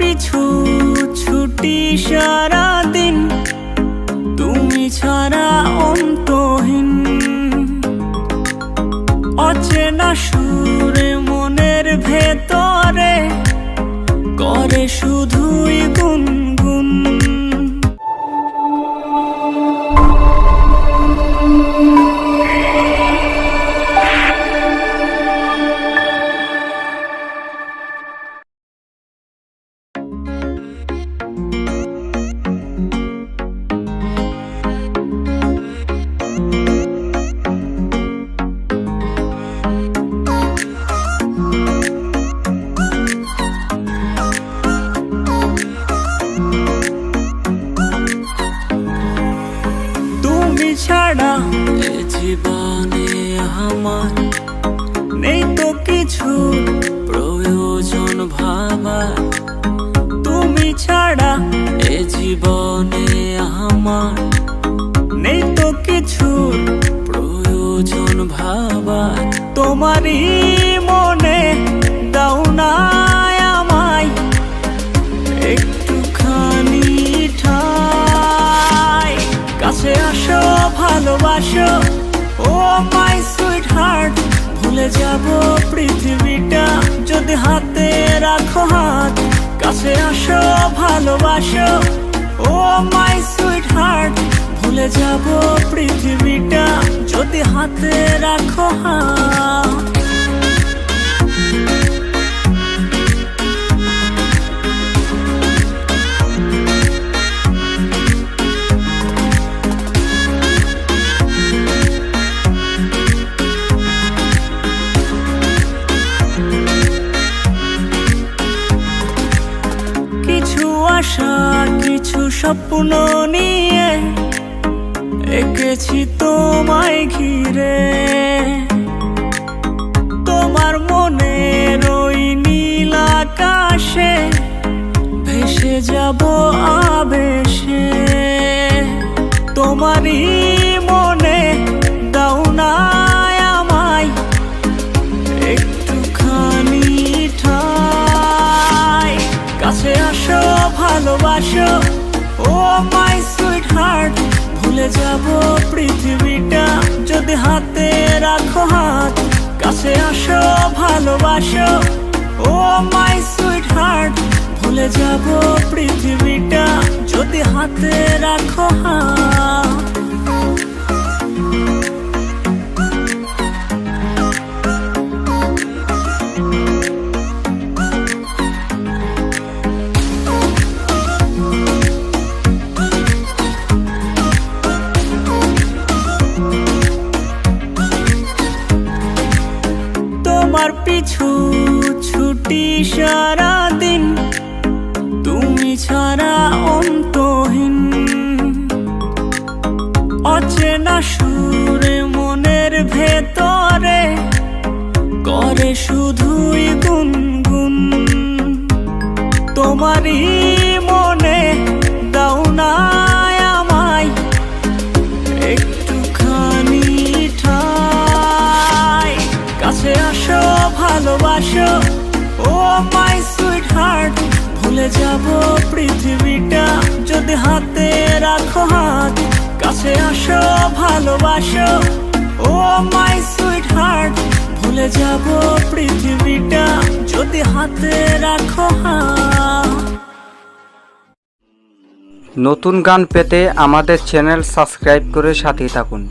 পিছু ছুটি সারাদিন, তুমি ছাড়া অন্তহীন। অচেনা সুরে মনের ভেতরে করে শুধুই গুনগুন। ছাড়া এ জীবনে আমার নেই তো কিছু প্রয়োজন ভাবার। তুমি ছাড়া এ জীবনে আমার নেই তো কিছু প্রয়োজন ভাবার। তোমারই মনে দাও না আমায় একটুখানি ঠাই। কাছে আসো ভালোবাসো ও মাই সুইট হার্ট। ভুলে যাব পৃথিবীটা যদি হাতে রাখো হাত। কাছে আসো ভালোবাসো ও মাই সুইট হার্ট। ভুলে যাব পৃথিবীটা যদি হাতে রাখো হাত। কিছু আশা কিছু স্বপ্ন নিয়ে এঁকেছি তোমায় ঘিরে। তোমার মনের ওই নীল আকাশে ভেসে যাব আবেশে। তোমারই মনে দাও না আমায় একটুখানি ঠাই। কাছে আসো ভালোবাসো ও মাই সুইট হার্ট। ভুলে যাব পৃথিবীটা যদি হাতে রাখো হাত। কাছে আসো ভালোবাসো ও মাই সুইট হার্ট। ভুলে যাব পৃথিবীটা যদি হাতে রাখো হাত। তোমার পিছু ছুটি সারাদিন, তুমি ছাড়া অন্তহীন। অচেনা সুরে মনের ভেতরে করে শুধুই গুনগুন। তোমারই মনে দাও না আমায় একটুখানি ঠাই। কাছে আসো ভালোবাসো ও মাই সুইট হার্ট। ভুলে যাব পৃথিবীটা যদি হাতে রাখো হাত। কাছে আসো ভালোবাসো ও মাই সুইট হার্ট। ভুলে যাব পৃথিবীটা যদি হাতে রাখো হাত। নতুন গান পেতে আমাদের চ্যানেল সাবস্ক্রাইব করে সাথেই থাকুন।